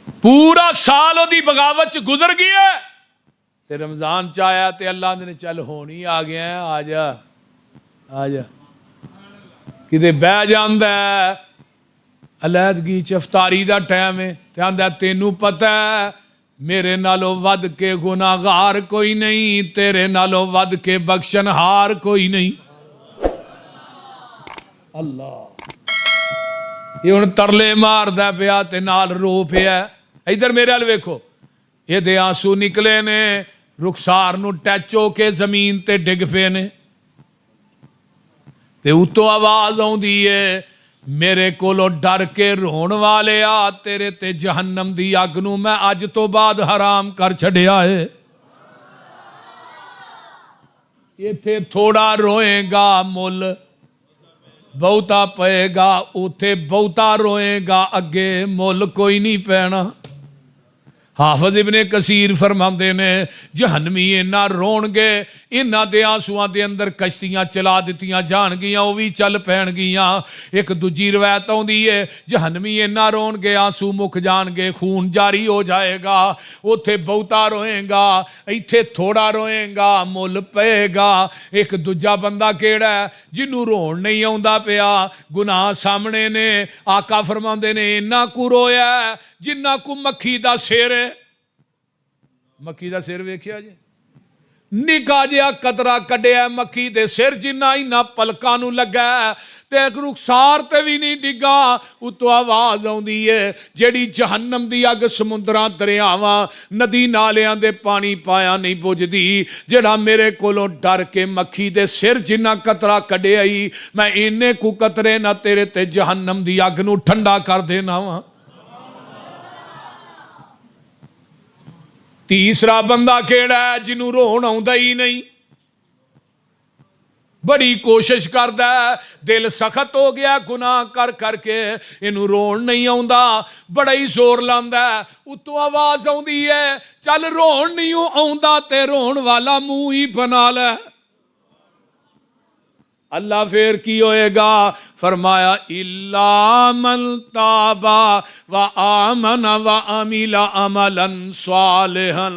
पूरा साल ओदी बगावत च गुजर गया ते रमजान च आया ते अल्लाह ने चल होनी आ गया आ जा आ जा किते बह जांदा अलैदगी च अफतारी दा टाइम है ते आंदा तेनू पता है मेरे नालों वध के गुनाहगार कोई नहीं तेरे नालों वध के बख्शनहार कोई नहीं। अल्लाह ये हुण तरले मारदा पिया ते नाल रो पिया। इधर मेरे अल वेखो ये आंसू निकले ने रुखसार नू टच हो के जमीन ते डिग पे ने ते उतों आवाज आउंदी है मेरे कोलों डर के रोण वाले आ तेरे ते जहन्नम दी अग नू मैं अज तो बाद हराम कर छड़िया है। इत्थे थोड़ा रोएगा मुल बहुता पएगा उथे बहुता रोएगा अगे मुल कोई नहीं पैना। हाफिज इब्ने कसीर फरमाते ने जहन्नमी इन्ना रोणगे इन्हां दे आंसुआं दे अंदर कश्तियां चला दित्तियां जाणगियां वो भी चल पैणगियां। एक दूजी रवायत आउंदी है जहन्नमी इन्ना रोणगे आंसू मुक जाणगे खून जारी हो जाएगा उथे बहुता रोएगा इत्थे थोड़ा रोएगा मुल पएगा। एक दूजा बंदा केड़ा है जिन्हों रोण नहीं आउंदा पिया गुनाह सामने ने आका फरमाते ने इन्ना कु रोया जिन्ना कु मक्खी दा सिर है। मक्खी दा सिर वेखिया जी निका जिहा कतरा कढ़िया मक्खी दे सिर जिन्ना इन्ना पलकां नूं लगा ते रुखसार ते भी नहीं डिगा उतों आवाज आउंदी है जेड़ी जहन्नम दी अग समुंदरां दरियावां नदी नालियां दे पानी पाया नहीं बुझदी जेड़ा मेरे कोलों डर के मक्खी दे सिर जिन्ना कतरा कढ़िया ही मैं इन्ने कु कतरे ना तेरे ते जहन्नम दी अग नूं ठंडा कर देना वा। तीसरा बंदा केड़ा है जिन्हों रोन आउंदा ही नहीं बड़ी कोशिश करदा दिल सख्त हो गया गुनाह कर करके इनू रोन नहीं आउंदा बड़ा ही जोर लांदा उतों आवाज आउंदी है चल रोन नहीं आउंदा ते रोन वाला मुंह ही बना ले। अल्लाह फिर की होएगा फरमाया इल्ला मन ताबा व आमन व अमिला अमलन सालिहन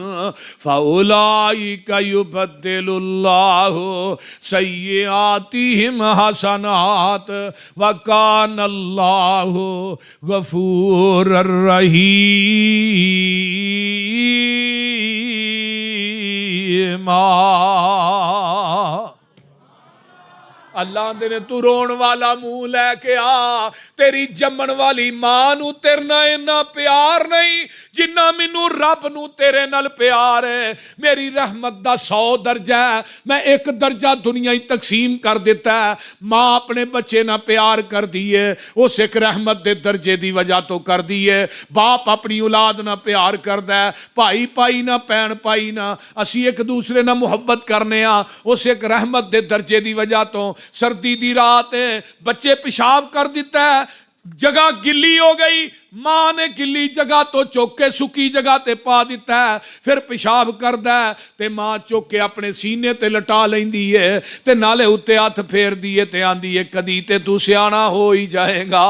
फउलाइका युबद्दिलुल्लाहु सय्यिआतिहिम हसनात व कानल्लाहु गफूरर रहीमा। अल्लाह आंदे ने तू रोन वाला मुंह लैके आ तेरी जम्मन वाली मां नू तेरे नाल इन्ना प्यार नहीं जिन्ना मैनू रब नू तेरे नाल प्यार है। मेरी रहमत दा 100 दर्जा है मैं एक दर्जा दुनिया ही तकसीम कर दिता है। मां अपने बच्चे ना प्यार कर दी है उस एक रहमत दे दर्जे दी वजह तो कर दी है। बाप अपनी औलाद ना प्यार करदा है भाई भाई ना भैन भाई ना असी एक दूसरे ना मुहब्बत करने आ उस एक रहमत दे दर्जे दी वजह तो। सर्दी दी रात है बच्चे पेशाब कर दिता है जगह गिल्ली हो गई मां ने गिल्ली जगह तो चुक के सुकी जगह ते पा दिता है फिर पेशाब करदा है ते मां चुक के अपने सीने ते लटा लैंदी है ते नाले उत्ते हथ फेरदी है ते आंदी है कदी ते तू सियाना हो ही जाएगा।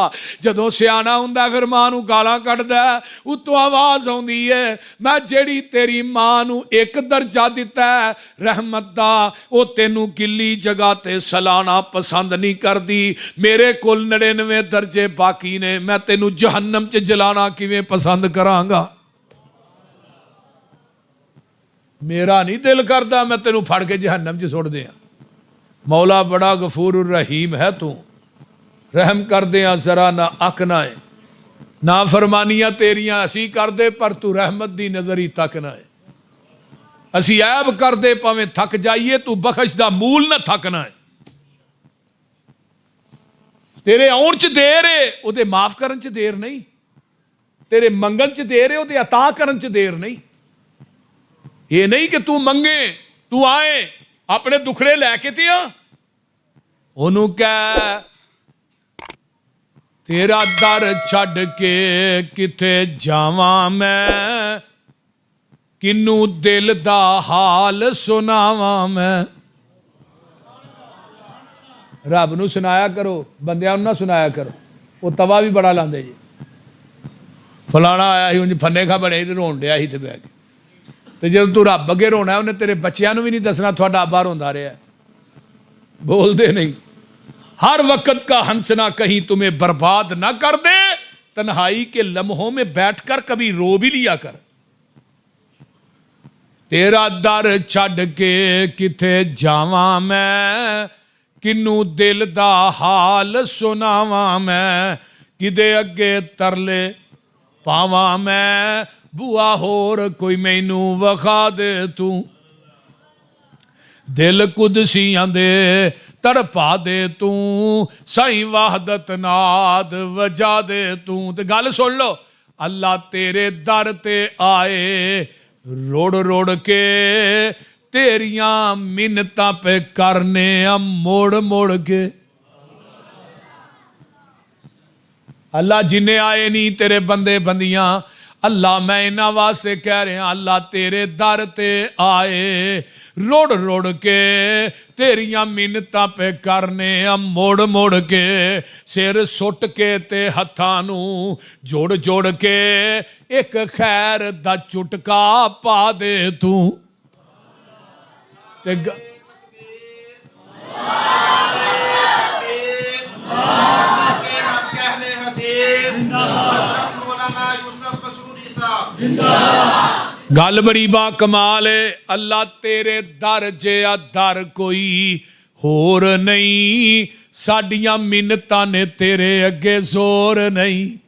जदों सियाना हुंदा फिर मां नू गालां कढदा उत्तों आवाज आउंदी है मैं जेड़ी तेरी मां नू एक दर्जा दिता है रहमत दा ओ तेनू गिल्ली जगह ते सलाना पसंद नहीं करदी मेरे कोल 99 दर्जे बाकी ने मैं तेनू जहन्नम च जलाना किवें पसंद करांगा। मेरा नहीं दिल करता मैं तेनू फड़ के जहन्नम च सुट दियां। मौला बड़ा गफूर रहीम है तू रहम कर दियां जरा ना अक ना है ना फरमानियां तेरियां असी कर दे पर तू रहमत दी नजर ही तक ना है। असी ऐब कर दे भावें थक जाइए तू बख्श दा मूल ना थकना है। तेरे आउण च देर है उहदे माफ करन च देर नहीं तेरे मंगन च देर है उहदे अता करन च देर नहीं। ये नहीं कि तू मंगे तू आए अपने दुखड़े लैके ते आ ओनू कह तेरा दर छड़ के किथे जावां मैं किनू दिल दा हाल सुनावां मैं। रब नू सुनाया करो बंदियां नू ना सुनाया करो वो तवा भी बड़ा लांदे जी। फलाना आया ही उंज फन्ने खा बने तो रोन दिया ही तो बह के तो जब तू रब अगे रोना उन्हें तेरे बच्चों भी नहीं दसना थोड़ा अब्बा रोंदा रहा बोलते नहीं। हर वक्त का हंसना कहीं तुम्हें बर्बाद ना कर दे, तन्हाई के लम्हों में बैठकर कभी रो भी लिया कर। तेरा दर छड़ के किथे जावा मैं, किनू दिल दा हाल सुनावा मैं, किदे अगे तरले पावा मैं, बुआ होर कोई मैनू वखा दे तू, दिल कुदसियां दे तड़पा दे तू, साईं वहदत नाद वजा दे तू। ते गल सुन लो, अल्लाह तेरे दर ते आए रोड़ रोड़ के, तेरियां मिन्नतां पे करने मोड़ मोड़ के। अल्लाह जिन्ने आए नहीं तेरे बंदे बंदियां, अल्लाह मैं इन्हां वास्ते कह रहा, अल्लाह तेरे दर ते आए रोड़ रोड़ के, तेरियां मिन्नतां पे करने मोड़ मोड़ के, सिर सुट के ते हत्थां नू जोड़ जोड़ के, एक खैर दा चुटका पा दे तू। ते गल बड़ी बा कमाल है। अल्लाह तेरे दर जिहा दर कोई होर नहीं, साडियां मिन्नतां ने तेरे अगे जोर नहीं।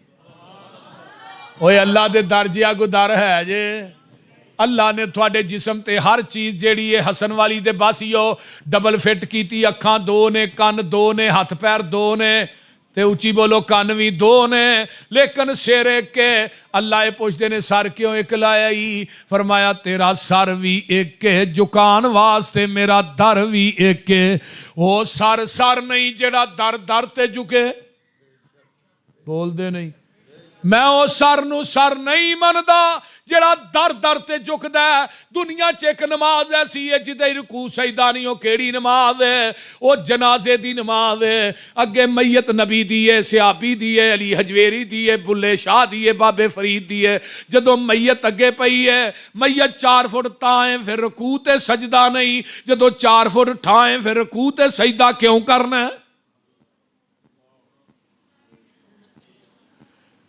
ओए अल्लाह दे दर जिहा कोई दर है जे? अल्लाह ने थोड़े जिसम ते हर चीज़ जेड़ी है हसन वाली दे बस ही डबल फिट की, अखां दो ने, कन दो ने, हथ पैर दो ने, ते उची बोलो कन भी दो ने, लेकिन सिर एक है। अल्लाह पुछते ने सर क्यों एक लाया ही? फरमाया तेरा सर भी एक है, झुकान वास्ते मेरा दर भी एक है। वो सर सर नहीं जेड़ा दर दर ते झुके, बोलते नहीं। मैं वो सर नू सर नहीं मनदा जेड़ा दर दर ते झुकदा है। दुनिया च एक नमाज ऐसी है जिदे रुकू सजदा नहीं, वो केड़ी नमाज है? वो जनाजे दी नमाज है। अगे मैयत नबी दी है, सियाबी दी है, अली हजवेरी दी है, बुल्ले शाह दी है, बाबे फरीद दी है। जदों मैयत अगे पई है, मैयत 4 फुट ताए फिर रुकू ते सजदा नहीं, जदों 4 फुट ठाए फिर रुकू ते सजदा क्यों करना है?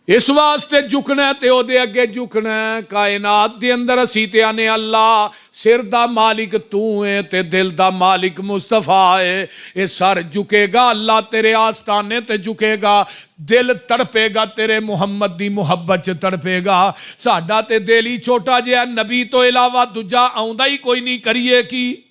इस वास्ते झुकना ते ओदे अगे झुकना। कायनात दे अंदर असी ते आने अल्लाह सिर दा मालिक तू है ते दिल दा मालिक मुस्तफा है। ये सर झुकेगा अल्लाह तेरे आस्ताने ते झुकेगा, दिल तड़पेगा तेरे मुहम्मद दी मुहब्बत च तड़पेगा। साडा ते दिल ही छोटा जिहा, नबी तो इलावा दूजा आउंदा ही कोई नहीं, करिए की?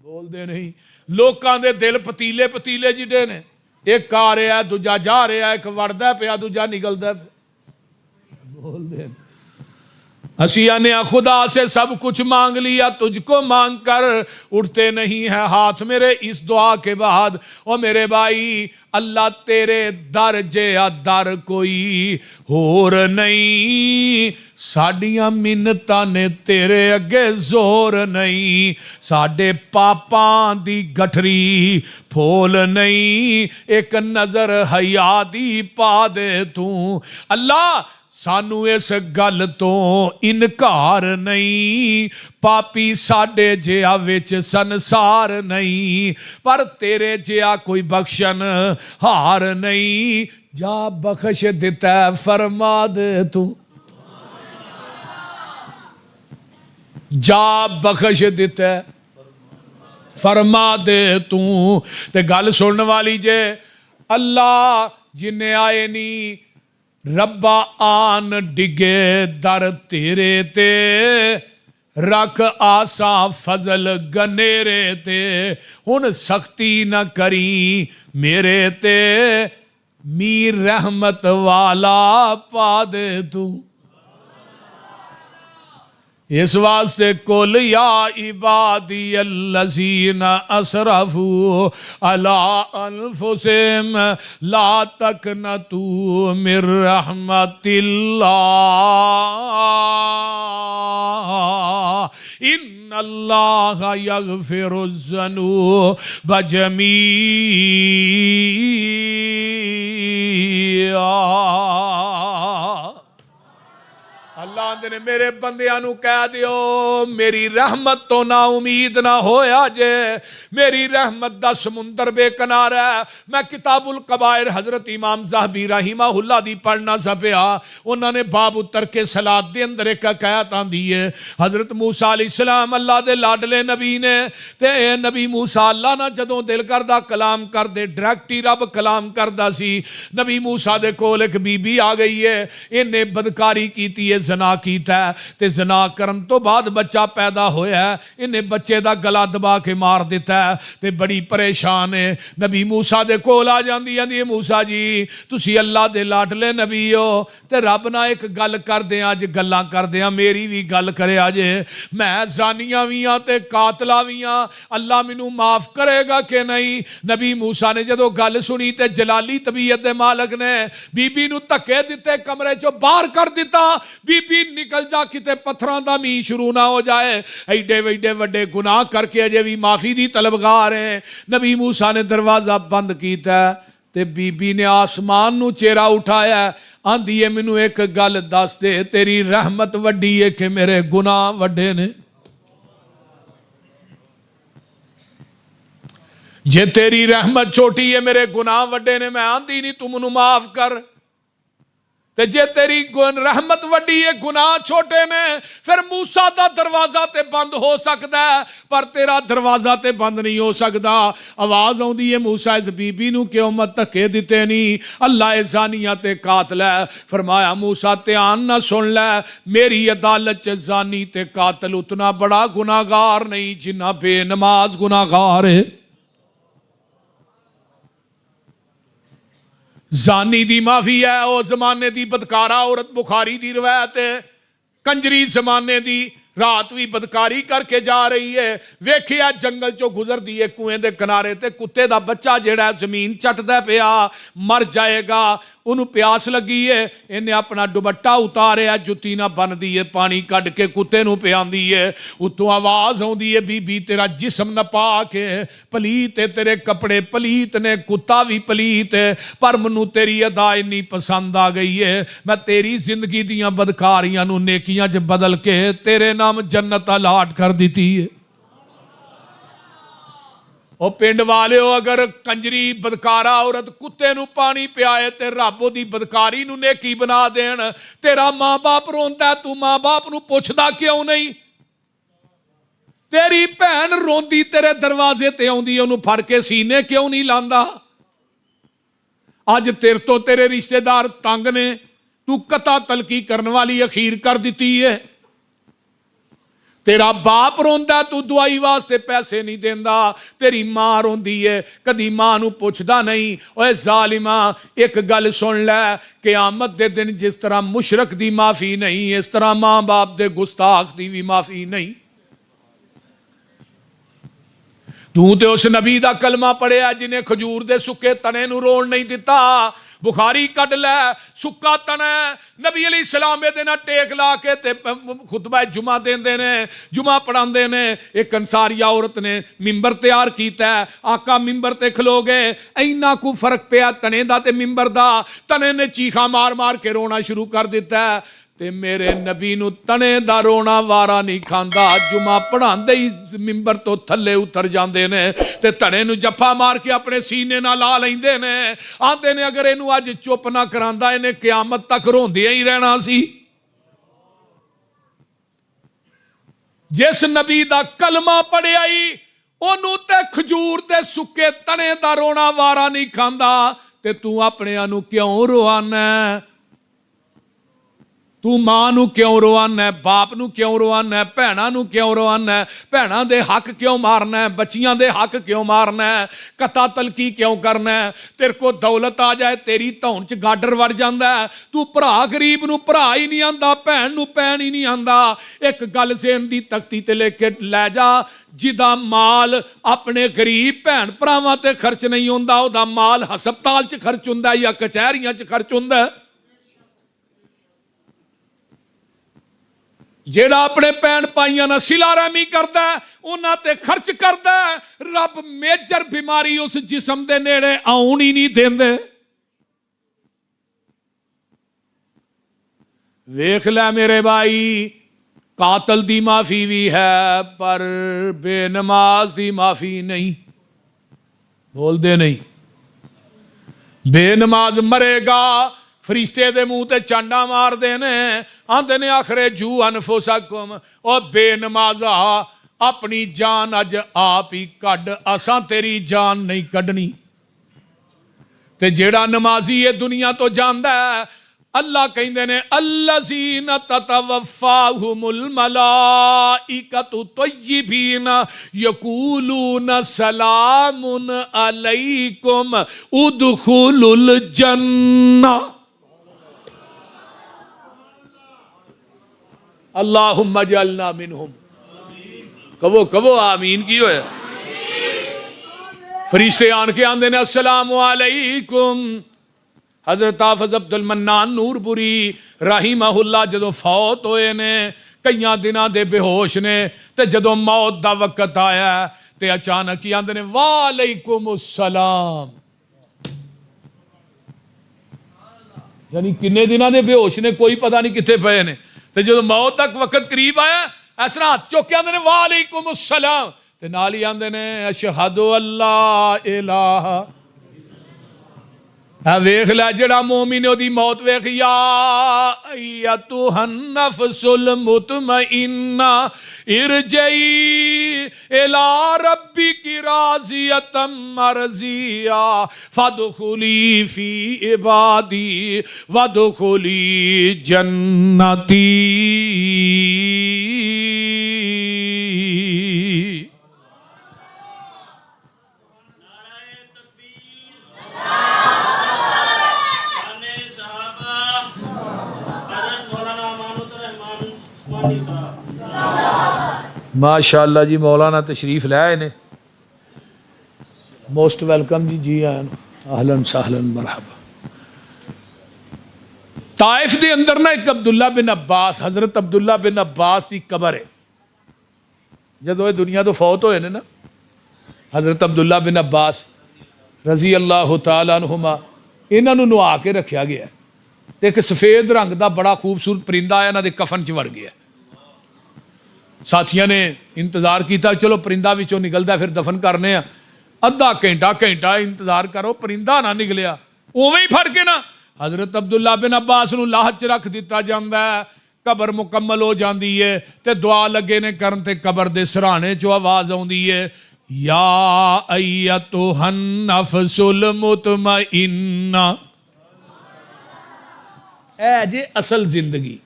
बोलते नहीं। लोकां दे दिल पतीले पतीले जिडे ने, एक आ रहा दूजा जा रहा, एक वड़दा पिया दूजा निकलता। बोलते असी आने खुदा से सब कुछ मांग लिया, तुझको मांग कर उठते नहीं है हाथ मेरे इस दुआ के बाद। ओ मेरे भाई, अल्लाह तेरे दर जिहा दर कोई होर नहीं, साडियां मिन्नतां ने तेरे अगे जोर नहीं, साडे पापां दी गठरी फोल नहीं, एक नजर हया दी पा दे तू। अल्लाह सानू इस गल तो इनकार नहीं, पापी साडे जिहा विच संसार नहीं, पर तेरे जिहा कोई बख्शन हार नहीं। जा बख्श दिता फरमा दे तू, जा बख्श दिता फरमा दे तू। ते गल सुनने वाली जे, अल्लाह जिन्ने आए नी रब्बा आन डिगे दर तेरे ते, रख आसा फजल गनेरे ते, हुन सख्ती न करी मेरे ते, मीर रहमत वाला पा दे तू। इस वास्ते कुल या इबादी अल्लज़ीना असरफू अला अनफुसिहिम ला तक़नतू मिर रहमतिल्लाह इन्नल्लाह यग़फ़िरुज़्ज़ुनूब जमीआ। अल्लाह आंदे ने मेरे बंदियां नू कह दियो मेरी रहमत तो ना उम्मीद ना होया जे, मेरी रहमत दा समुंदर बेकनार है। मैं किताबुल कबायर हजरत इमाम ज़हबी रहीमहुल्लाह दी पढ़ना सपिया, उन्होंने बाब उतर के सलात दे अंदर एक हकायत आंदी है। हजरत मूसा अलैहिस्सलाम अल्लाह दे लाडले नबी ने, ते नबी मूसा अल्लाह ना जदों दिल करदा कलाम कर दे, डायरैक्ट ही रब कलाम करदा सी। नबी मूसा दे कोल एक बीबी आ गई है, इन्हें बदकारी कीती है, जना कीता ते जना करन तो बाद बच्चा पैदा होया, इन्हें बच्चे दा गला दबा के मार दिता ते बड़ी परेशान है। नबी मूसा दे कोल आ जांदी, आंदी मूसा जी तुसी अल्लाह दे लाडले नबी हो ते रब ना एक गल करदे अज गल्लां करदे आ, मेरी भी गल करे अजे, मैं जानिया भी हाँ ते कातला भी हाँ, अल्लाह मैनू माफ करेगा कि नहीं। नबी मूसा ने जदों गल सुनी ते जलाली तबीयत दे मालक ने बीबी नू धक्के दिते, कमरे चों बाहर कर दिता, बीबी निकल जा किते पत्थरां दा मींह शुरू ना हो जाए। एडे एडे वड्डे गुनाह करके अजे भी माफी दी तलबगार है। नबी मूसा ने दरवाजा बंद कीता ते बीबी ने आसमान नू चेहरा उठाया, आंदी है मैनू एक गल दस दे, तेरी रहमत वड्डी है कि मेरे गुनाह वड्डे ने? जे तेरी रहमत छोटी है मेरे गुनाह वड्डे ने, मैं आंदी नहीं तू मैनू माफ कर, ते जे तेरी रहमत वड्डी है गुनाह छोटे ने, फिर मूसा दा दरवाजा ते बंद हो सकता है पर तेरा दरवाजा ते बंद नहीं हो सकता। आवाज आउंदी है मूसा इस बीबी नू क्यों मत धक्के दिते नहीं, अल्लाह जानिया ते कातल है। फरमाया मूसा ध्यान ना सुन लै, मेरी अदालत च जानी ते कातल उतना बड़ा गुनाहगार नहीं जिन्ना बेनमाज गुनाहगार है। जानी दी माफी है, वो जमाने दी बदकारा औरत, बुखारी दी रवायत है, कंजरी जमाने दी रात भी बदकारी करके जा रही है, वेखिया जंगल चो गुजरदी है कुएं दे किनारे ते कुत्ते दा बच्चा जेड़ा जमीन चटदा पिया मर जाएगा, उन्होंने प्यास लगी है, इन्हें अपना दुपट्टा उतारिया, जुत्ती ना बनदी है, पानी कढ़ के कुत्ते नू पियांदी है। उत्तों आवाज आउंदी है बीबी तेरा जिस्म नपाक है, पलीत है, तेरे कपड़े पलीत ने, कुत्ता भी पलीत है, पर मैनू तेरी अदा इन्नी पसंद आ गई है, मैं तेरी जिंदगी दियां बदकारियां नू नेकियां च बदल के तेरे नाम जन्नत अलाट कर दी है। ओ पिंड वाले हो, अगर कंजरी बदकारा औरत कुत्ते नू पानी पियाए ते रब ओदी बदकारी नू नेकी बना देन, तेरा मां बाप रोंदा तू मां बाप नू पुछदा क्यों नहीं? तेरी भैन रोंदी तेरे दरवाजे ते आउंदी, ओनू फड़ के सीने क्यों नहीं लांदा? अज तेरे तो तेरे रिश्तेदार तंग ने, तू कता तलकी करने वाली अखीर कर दी है। तेरा बाप रोंदा तू दवाई वास्ते पैसे नहीं देंदा, तेरी मां रोंदी है कदी मां नू पुछदा नहीं। ओए जालिमा एक गल सुन लै, क़यामत दे दिन जिस तरह मुशरक दी माफी नहीं, इस तरह मां बाप दे गुस्ताख दी भी माफी नहीं। तू ते उस नबी दा कलमा पढ़िया जिन्हें खजूर दे सुके तने नू रोन नहीं दिता, बुखारी कट लै सुक्का तना नबी अलैहिस्सलाम दे ना टेक ला के ते खुतबा जुमा देंदे ने, जुमा पढ़ांदे ने। एक अंसारिया औरत ने मिंबर तैयार कीता, आका मिंबर ते खलो गए, इन्ना को फर्क पिया तने दा ते मिंबर दा, तने ने चीखा मार मार के रोना शुरू कर दिता ते मेरे नबी नू तने दा रोना वारा नहीं खांदा, जुमा पढ़ांदे ही मिंबर तो थले उतर जांदे ने ते तने नू जफा मार के अपने सीने नाल ला लैंदे ने, आंदे ने अगर इनू अज चुप ना करांदा इन्हें क़यामत तक रोंदे ही रहना सी। जिस नबी दा कलमा पढ़िया ही ओनू ते खजूर दे सुके तने दा रोना वारा नहीं खांदा, ते तू अपने नू क्यों रोआना? तू मां नू क्यों रोआना, बाप नू क्यों रोआना, भैणा नू क्यों रोआना, भैणा दे हक क्यों मारना, बच्चियां दे हक क्यों मारना, कता तलकी क्यों करना? तेरे को दौलत आ जाए तेरी धौन च गाडर वड़ जांदा, तू भरा गरीब नू भरा ही नहीं आंदा, भैन नू भैन ही नहीं आंदा। एक गल ज़हन दी तख्ती ते लेके लै जा, जिदा माल अपने गरीब भैन भरावां ते खर्च नहीं होंदा, ओदा माल हस्पताल च खर्च हुंदा या कचहरियां च खर्च हुंदा। जेड़ा अपने भैन भाइयों नाल सिला रहमी करदा उन्हां ते खर्च करदा, रब मेजर बीमारी उस जिस्म दे नेड़े आउण ही नहीं देंदे। वेख लै मेरे भाई, कातल दी माफी भी है पर बेनमाज दी माफी नहीं। बोलते नहीं, बेनमाज मरेगा, फरिश्ते दे मुंह ते चांडा मारदे ने, आंदे ने आखरे जू अनफुसकुम, ओ बेनमाजा अपनी जान अज आप ही कड, असां तेरी जान नहीं कढनी। ते जेड़ा नमाजी है दुनिया तो जांदा है, अल्लाह कहंदे ने अल्लज़ीना ततवफ़ाहुमुल मलाइकतु तय्यिबीन यक़ूलून सलामुन अलैकुम उदखुलुल जन्नह। अल्लाहुम्मा जअलना मिनहुम। कहो कहो आमीन की होया। फरिश्ते आन के आंदे ने अस्सलामु अलैकुम। हजरत हाफिज अब्दुल मन्नान नूरपुरी रहीमहुल्लाह जदों फौत होए ने, कई दिनां दे बेहोश ने, ते जदों मौत दा वक्त आया ते अचानक ही आंदे ने वालेकुम अस्सलाम। यानी किन्ने दिनां दे बेहोश ने, कोई पता नहीं कित्थे पए ने, ते जदों मौत तक वक्त करीब आया इस तरह हाथ चुक के आंदे ने वालेकुम अस्सलाम, ते नाल ही आंदे ने अशहदु अल्ला इलाहा। वेख लै जेड़ा मोमिन ओदी मौत वेख, या अय्यतुहन नफ्सुल मुतमइन्ना इरजई इला रब्बिकी राज़ियतम मरज़िया फदखुली फी इबादी वदखुली जन्नती। माशाअल्लाह जी, मौलाना तशरीफ लाए ने, मोस्ट वेलकम जी, जी आन, आहलन सहलन मरहबा। ताइफ के अंदर ना एक अब्दुल्ला बिन अब्बास, हजरत अब्दुल्ला बिन अब्बास की कबर है। जदों ये दुनिया तो फौत होए ने ना, हजरत अब्दुल्ला बिन अब्बास रजी अल्लाह तआला अन्हुमा, इन्हां नूं नुहा के रखा गया। एक सफेद रंग का बड़ा खूबसूरत परिंदा इन्हां दे कफन च वड़ गया। साथियों ने इंतजार किया, चलो परिंदा विचों निकलता फिर दफन करने। अद्धा घंटा घंटा इंतजार करो, परिंदा ना निकलिया, उवें ही फड़ के ना हजरत अब्दुल्ला बिन अब्बास नूं लाह च रख दिता जाता है। कबर मुकम्मल हो जाती है तो दुआ लगे ने करन, ते कबर दे सराहने चो आवाज आउंदी है, या अय्यतुहन नफ्सुल मुतमइन्ना। ऐ जे असल जिंदगी।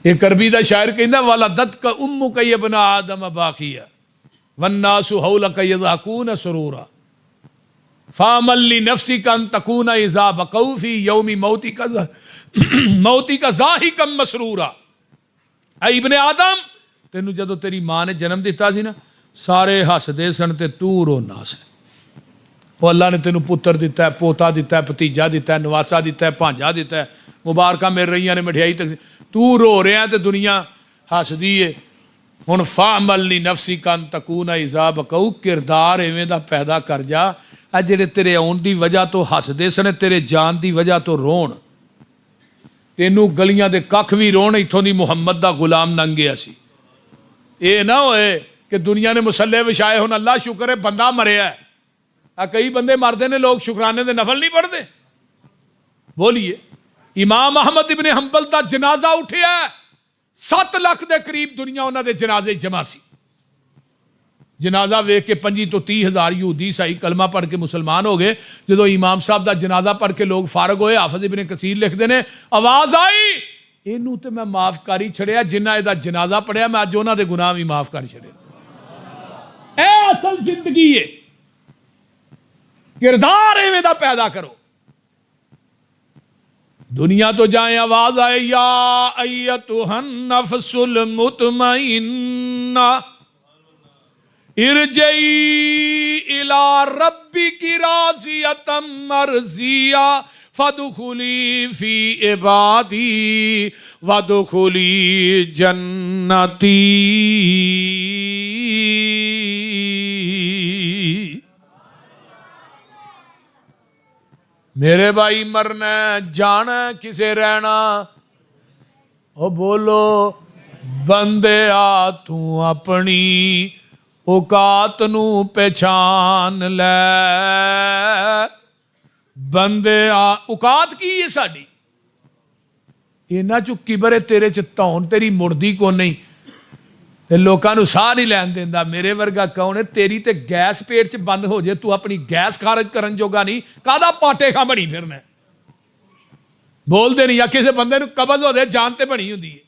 एक अरबी का शायर कहता, वलदतक उम्मुक इब्न आदम बाकिया वन्नासु हौलक यज़हकून सुरूरा फामल लिनफ्सिक अन तकून इज़ा बक़ऊ फ़ी यौमि मौतिक ज़ाहिकम मसरूरा। ऐ इब्ने आदम, तेनू जदों तेरी मां ने जन्म दिता सी ना, सारे हसदे सन ते तू रोना सी। वो अल्लाह ने तेनू पुत्र दिता है, पोता दिता है, भतीजा दिता है, नवासा दिता है, भांजा दिता है, मुबारक मिल रही ने, मिठाई तक, तू रो रहा तो दुनिया हसदी है। हुण फामल ली नफसी कन तकून इज़ा बक़ऊ, किरदार इवें दा पैदा कर जा, आ जिहड़े तेरे आउण दी वजह तो हसदे सन, तेरे जान दी वजह तो रोण। तेनू गलियां दे कख भी रोण, इत्थों दी मुहम्मद दा गुलाम लंघ गया सी। ये ना होए कि दुनिया ने मुसल्ले विछाए, हुण अल्लाह शुक्र है बंदा मरिया है। आ कई बंदे मरदे ने, लोग शुकराने दे नफल नहीं पढ़ते। बोलिए, इमाम अहमद इब्ने हंबल दा जनाजा उठिया, 7 लाख के करीब दुनिया उन्हां दे जनाजे जमा सी। जनाजा वेख के 25 तो 30 हज़ार यहूदी ईसाई कलमा पढ़ के मुसलमान हो गए। जो इमाम साहब का जनाजा पढ़ के लोग फारग होए, हाफिज इब्ने कसीर लिखते हैं, आवाज आई, इनू तो मैं माफ कर ही छड़िया, जिन्ना इहदा जनाजा पढ़िया मैं अज उन्हां दे गुनाह भी माफ कर छड़े। ऐ असल जिंदगी है। किरदार इवें दा पैदा करो, दुनिया तो जाए आवाज आए, या अय्यतुहन नफ्सुल मुतमइन्ना इरजई इला रब्बिकी राज़ियतम मरज़िया फदखुली फी इबादी वदखुली जन्नती। मेरे भाई मरना जाना किसे रहना। ओ बोलो बंदे आ तू अपनी औकात नू पहचान लै। बंदे आ औकात की है साडी, इन्हां चो किबर है तेरे च धौन तेरी मुड़दी को नहीं ते लोकां नू साह नहीं लैन देंदा। मेरे वर्गा कौन है, तेरी ते गैस पेट च बंद हो जाए, तू अपनी गैस खारज करन जोगा नहीं, कादा पाटे खा बनी फिरना। बोलते नहीं, या किसी बंदे नू कब्ज हो जाए जान ते बनी हुंदी है।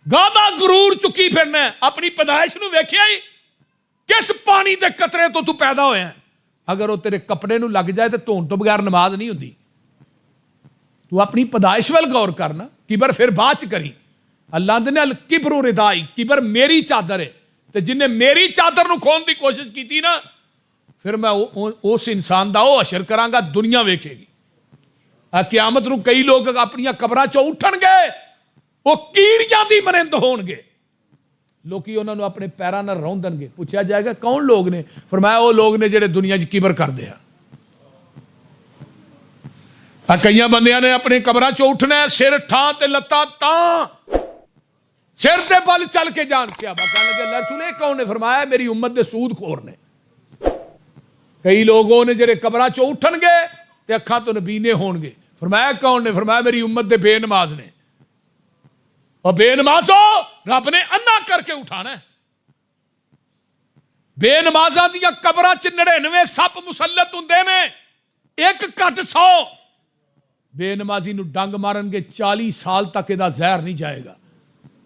गादा गुरूर चुकी फिरना, अपनी पैदाइश नू वेखिया ही किस पानी के कतरे तो तू पैदा होया। अगर वो तेरे कपड़े नू लग जाए तो धोन तो बगैर नमाज नहीं हुंदी। तू अपनी पैदाइश वाल गौर करना, किबर फिर बाद च करी। अल्लाह दे नाल किबरो रिदाई, किबर मेरी चादर है, तो जिन्हें मेरी चादर नू खोन की कोशिश की ना, फिर मैं उस इंसान का वो अशर करांगा, दुनिया वेखेगी। क्यामत नू कई लोग अपन कबरां चों उठणगे, वो कीड़ियां दी मनिंद होणगे। लोकी उन्हां नू अपने पैरां नाल रौंदणगे। पूछा जाएगा कौन लोग ने, फरमाया वो लोग ने जिहड़े दुनिया च किबर करदे आ। कई बंदियां ने अपने कबरां चों उठना है, सिर ठां ते लत्तां तां, सिर ते बल चल के जान। सहाबा कहने लगे अल्लाह रसूल कौन ने, फरमाया मेरी उम्मत दे सूदखोर ने। कई लोगों ने जिहड़े कबरां चों उठणगे ते अखां तो नबीने होणगे। फरमाया कौन ने, फरमाया मेरी उम्मत दे बेनमाज ने। और बेनमाजो रब ने अन्ना करके उठाना है। बेनमाजां दियां कबरां च 99 सप मुसल्लत हुंदे ने, एक घट 100। बेनमाजी नू डंग मारनगे 40 साल तक इहदा जहर नहीं जाएगा।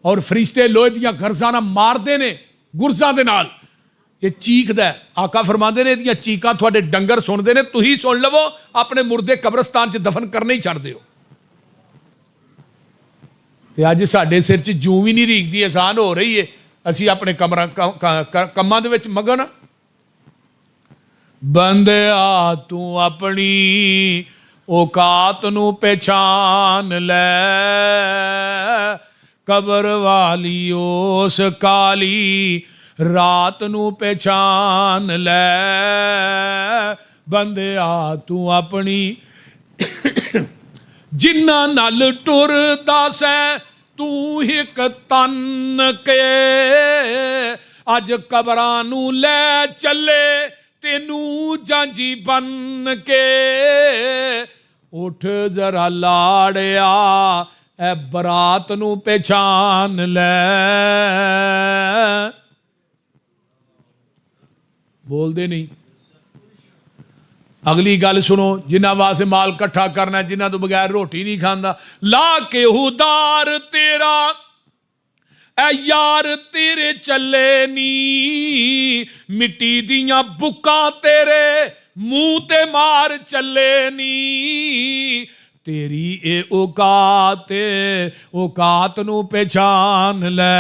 और फरिश्ते लोहे दियां गर्जां नाल मारदे ने गुरजां दे नाल, ये चीखदा है। आका फरमांदे ने इहदियां चीकां तुहाडे डंगर सुनदे ने, तुही सुन लवो, अपने मुर्दे कब्रस्तान च दफन करने ही छड्ड दिओ। ते अज साडे सिर च जूं भी नहीं रीकदी, एहसान हो रही है, असीं अपने कम्मां दे विच मगन। बंदे आ तू अपनी औकात नू पहचान लै। कबर वाली उस काली रात नू पहचान लै। बंदे आ तू अपनी जिन्ना नल टुरदा सै तू हिक तन के, अज कबरां नू लै चले तेनू जांजी बन के। उठ जरा लाड़िया ए बरात नू पहचान लै। बोलते नहीं। अगली गल सुनो, जिन्हां वास्ते माल कट्ठा करना, जिन्हां तो बगैर रोटी नहीं खांदा। ला के उदार तेरा ऐ यार तेरे चले नी, मिट्टी दियां बुक्कां तेरे मुंह ते मार चले नी। तेरी ए औकात नू पहचान लै।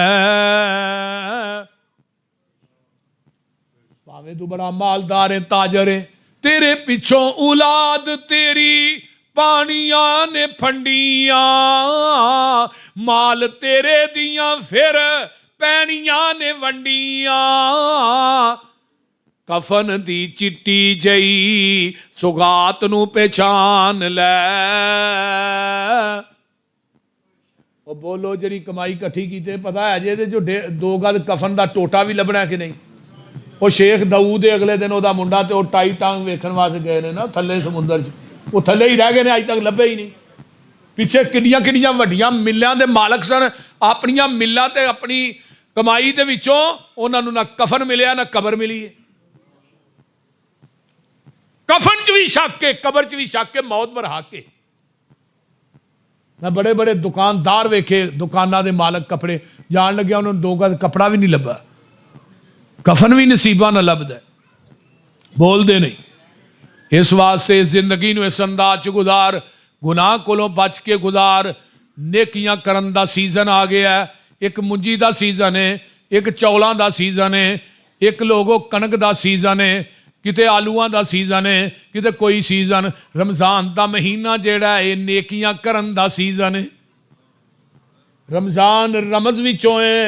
भावें तू बड़ा मालदार है, ताजर है, तेरे पिछों औलाद तेरी पानियां ने फंडियां, माल तेरे दियां फिर पैनियां ने वंडियां। कफन दी चिट्टी जई सुगात नू पहचान लै। ओ बोलो जिहड़ी कमाई इकट्ठी कीते, पता है जे जो 2 गज कफन दा टोटा भी लभना कि नहीं। वो शेख दाऊद दे अगले दिन ओदा मुंडा ते ओ टाई टांग वेखण वास्ते गए ने ना थल्ले समुंदर च, वो थल्ले ही रह गए ने, अज तक लभे ही नहीं। पिछे किड्डियां किड्डियां वड्डियां मिल्लां दे मालक सन, अपनियां मिल्लां ते अपनी कमाई दे विचों उन्हां नूं ना कफन मिलिया ना कबर मिली है। कफन च भी शक है, कबर च भी शक है, मौत पर हक है। मैं बड़े बड़े दुकानदार वेखे, दुकाना दे मालक कपड़े जान लग्या, उन्होंने 2 गज कपड़ा भी नहीं लभा, कफन भी नसीबा न लभदा। बोलते नहीं। इस वास्ते जिंदगी नूं इस अंदाज च गुजार, गुनाह कोलों बच के गुजार। नेकियां करन दा सीजन आ गया है। एक मुंजी दा सीजन है, एक चौलों दा सीजन है, एक लोगों कणक दा सीजन है, किते आलूआं दा सीजन है, किते कोई सीजन। रमजान दा महीना जेड़ा है नेकियां करन दा सीजन है। रमजान रमज विचों है,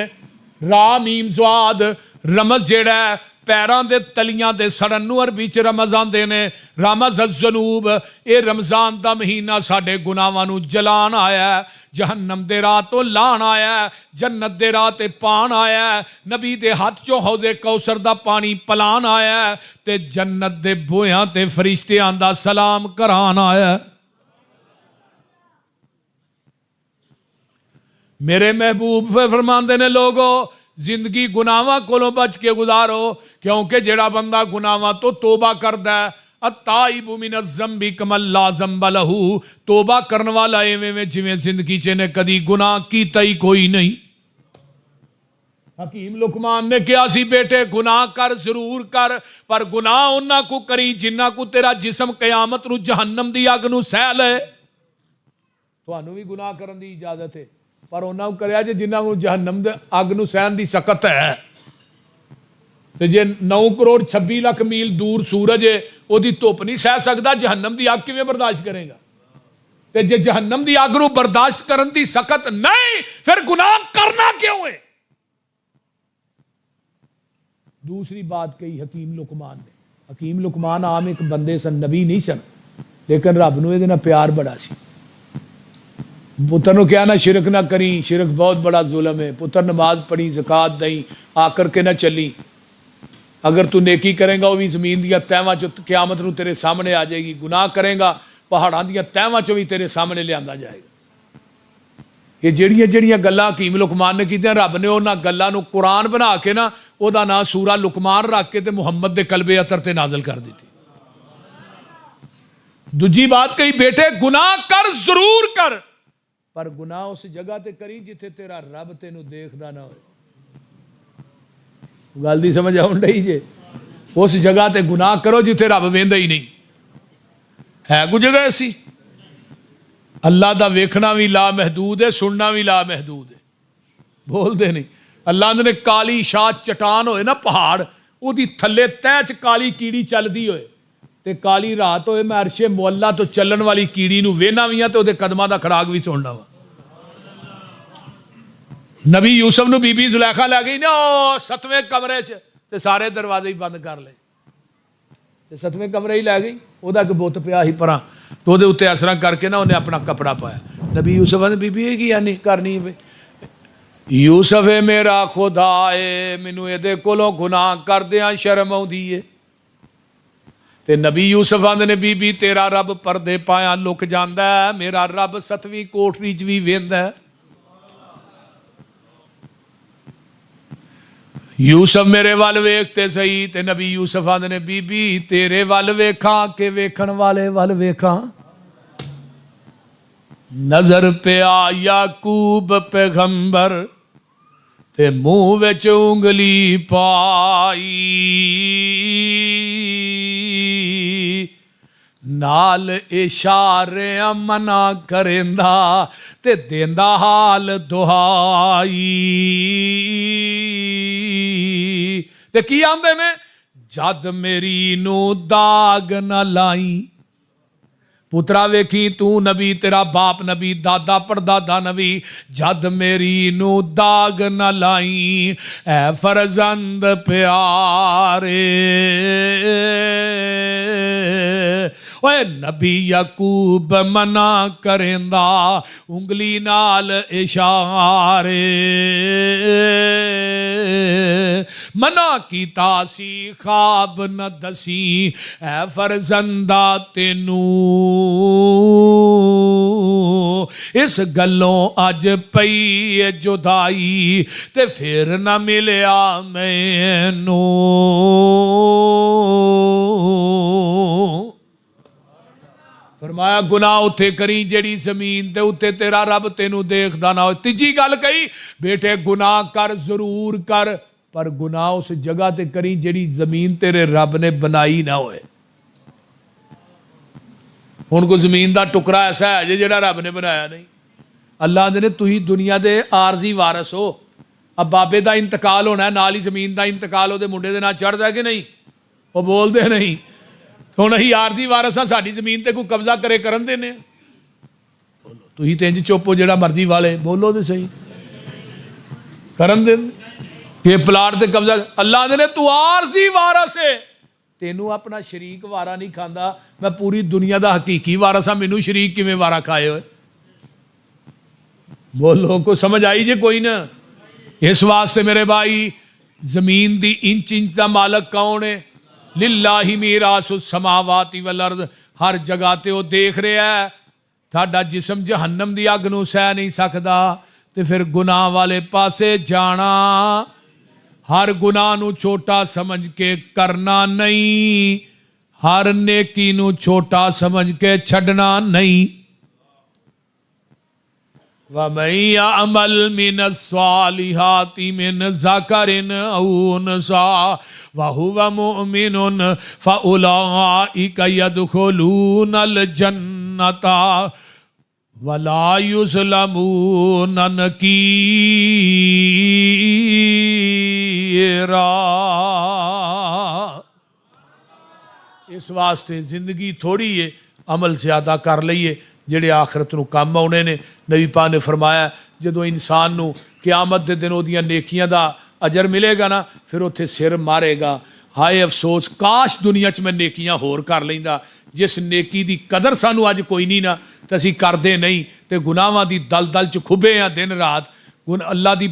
रा मीम स्वाद। रमज जेड़ा है पैरों के तलियां दे सड़न नूं अरबी च रमज़ आंदे ने। रमज़ ज़नूब, ये रमज़ान का महीना साडे गुनाहां नूं जलाण आया, जहन्नम दे राह तो लाण आया, जन्नत दे राह ते पाण आया, नबी दे हथ चों हौज़े कौसर दा पानी पलाण आया, ते जन्नत दे बूहियां ते फरिश्तियां दा सलाम कराण आया। मेरे महबूब फरमाते ने लोगो जिंदगी गुनाहां कोलों बच के गुजारो, क्योंकि जेड़ा बंदा गुनाहां तो तोबा करदा है, अत्ताइबु मिनज़्ज़म्बि कमन ला ज़म्ब लहू, तोबा करने वाला एवें जिवें जिंदगी च ने कदी गुनाह कीता ही कोई नहीं। हकीम लुकमान ने कहा सी बेटे गुनाह कर जरूर कर, पर गुनाह उन्हां को करी जिन्हां को तेरा जिस्म कयामत नूं जहन्नम दी अग नूं सह ले। तुहानूं भी गुनाह करन दी इजाजत है, पर उन्होंने करिया जे जिन्हों को जहन्नम दे अग नूं सहन की सकत है। तो जे 9 करोड़ 26 लाख मील दूर सूरज है, उसकी धुप नहीं सह सकता, जहन्नम की अग किवें बर्दाश्त करेगा? तो जे जहन्नम की अग नूं बर्दाश्त करन की सकत नहीं, फिर गुनाह करना क्यों है? दूसरी बात कही हकीम लुकमान ने। हकीम लुकमान आम एक बंदे सन, नबी नहीं सन, लेकिन रब नूं इहदे नाल प्यार बड़ा सी। पुत्र नूं कहा ना शिरक ना करी, शिरक बहुत बड़ा जुल्म है। पुत्र नमाज पढ़ी, ज़कात दई, आकर के ना चली। अगर तू नेकी करेगा वो भी जमीन दियां तहवां चो क़यामत नूं तेरे सामने आ जाएगी, गुनाह करेगा पहाड़ां दियां तहवां चो भी तेरे सामने लिआंदा जाएगा। ये ਜਿਹੜੀਆਂ ਜਿਹੜੀਆਂ ਗੱਲਾਂ ਹਕੀਮ ਲੁਕਮਾਨ ने कीतियां, रब ने उन्हां गल्लां नूं कुरान बना के ना ਉਹਦਾ नाम सूरा लुकमान रख के ते मुहम्मद दे कलबे अतर ते नाज़िल कर दी। दूजी बात कही बेटे गुनाह कर जरूर कर, पर गुनाह उस जगह ते करी जिथे तेरा रब तेनू देखदा ना होए। गल दी समझ आउण डई जे? उस जगह ते गुनाह करो जिथे रब वेंदा ही नहीं है। कोई जगह ऐसी अल्लाह दा वेखना भी ला महदूद है, सुनना भी ला महदूद है। बोलते नहीं अल्लाह ने काली शाह चट्टान होए ना पहाड़, उहदी थल्ले तह च काली कीड़ी चलदी होए ते काली रात होए, मैं अरशे मुअल्ला तो चलन वाली कीड़ी नूं वेहना भी हां ते उहदे कदमां दा खड़ाक भी सुनना वा। नबी यूसुफ नूं बीबी जुलैखा लै गई ना 7वें कमरे च, ते सारे दरवाजे ही बंद कर लए, ते 7वें कमरे ही लै गई। उहदा इक बुत पिया ही परां, तो उहदे उत्ते असरा करके ना उन्हें अपना कपड़ा पाया। नबी यूसुफ ने बीबी ये की आनी करनी है? यूसुफ है मेरा खुदा है, मैनू इहदे कोलों गुनाह करदियां शर्म आउंदी है। ते नबी यूसुफ आंदे ने बीबी तेरा रब परदे पाया लुक जांदा है, मेरा रब 7वीं कोठरी च भी वेंदा है। यूसुफ मेरे वल वेखते सही, ते नबी यूसुफ आंदे ने बीबी तेरे वल वेखा के वेखण वाले वल वेखा। नजर पिया याकूब पैगंबर ते मुंह विच उंगली पाई, नाल इशारे मना करेंदा ते देंदा हाल दुहाई। ते की आंदे ने जद मेरी नू दाग न लाई। पुत्रा वेखी तू नबी, तेरा बाप नबी, दादा परदादा नबी, जद मेरी नू दाग न लाई ऐ फरजंद प्यारे। ओए नबी याकूब मना करेंदा उंगली नाल इशारे, मना कीता सी ख्वाब न दसी ऐ फरजंदा तेनू। इस गलों अज पई है जुदाई ते फिर न मिलिया मैनू। फरमाया गुनाह उत्थे करी जेड़ी जमीन दे उत्ते तेरा रब तेनू देखदा ना हो। तीजी गल कही बेटे गुनाह कर जरूर कर, पर गुनाह उस जगह ते करी जेड़ी जमीन तेरे रब ने बनाई ना होए। हुण कोई जमीन का टुकड़ा ऐसा है जे जेड़ा रब ने बनाया नहीं। अल्लाह ने तुही दुनिया के आरजी वारस हो। अब बाबे का इंतकाल होना है, नाल ही जमीन का इंतकाल वो मुंडे के नाल चढ़ता है कि नहीं? वो बोलते नहीं। हुण असीं आरजी वारस हाँ, साडी जमीन ते कोई कब्जा करे करन देने। तुही ते इंज चुप हो, जेड़ा मर्जी वाले बोलो तो सही करन दे। कि प्लाट ते कब्जा। अल्लाह दे ने तू आरजी वारस है, तेनू अपना शरीक वारा नहीं खांदा, मैं पूरी दुनिया का हकीकी वारस हाँ, मैनू शरीक किवें वारा खाए होए। बोलो को समझ आई जे कोई ना। इस वास्ते मेरे भाई जमीन दी इंच इंच का मालक कौन है? लिल्लाहि मीरासुस समावाति वल अर्द। हर जगह ते वो देख रहा है। साडा जिस्म जहन्नम दी अग नूं सह नहीं सकदा, ते फिर गुनाह वाले पासे जाना, हर गुनाह नूं छोटा समझ के करना नहीं, हर नेकी नूं छोटा समझ के छड़ना नहीं। वमन यअमल मिनस्सालिहाति मिन ज़करिन औ उन्सा वहुव मुमिनुन फउलाइका यदखुलूनल जन्नता वला युज़लमून नकीरा। इस वास्ते जिंदगी थोड़ी है, अमल ज़्यादा कर लईए ਜਿਹੜੇ आखिरत ਨੂੰ ਕੰਮ ਆਉਣੇ ਨੇ। नबी पाक ने फरमाया ਜਦੋਂ इंसान ਨੂੰ क़यामत ਦੇ दिन ਉਹਦੀਆਂ नेकियां ਦਾ अजर मिलेगा ना, फिर ਉੱਥੇ सिर मारेगा, हाय अफसोस काश दुनिया 'ਚ मैं नेकियां होर कर ਲੈਂਦਾ। जिस नेकी की कदर सानू अज कोई नहीं ना, तो असीं करते नहीं, तो गुनाहां की दलदल 'ਚ खुबे हाँ दिन रात। अल्लाह की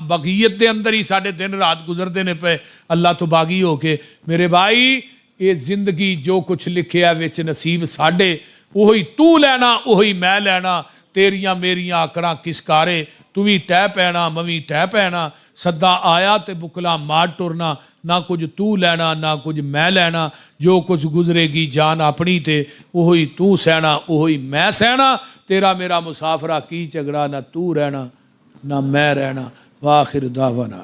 बागीयत के अंदर ही साढ़े दिन रात गुजरते ने पे, अल्लाह तो बागी हो के। मेरे भाई ये जिंदगी जो कुछ लिखिया विच नसीब साढ़े, उही तू लैना उही मैं लैना। तेरिया मेरिया आकड़ा किसकारे, तू भी टह पैना मैं भी टह पैना। सदा आया तो बुकला मार टुरना, ना कुछ तू लैना ना कुछ मैं लैना। जो कुछ गुजरेगी जान अपनी ते उही तू सहना उही मैं सहना। तेरा मेरा मुसाफरा की झगड़ा, ना तू रहना ना मैं रहना। वाखिर दावना।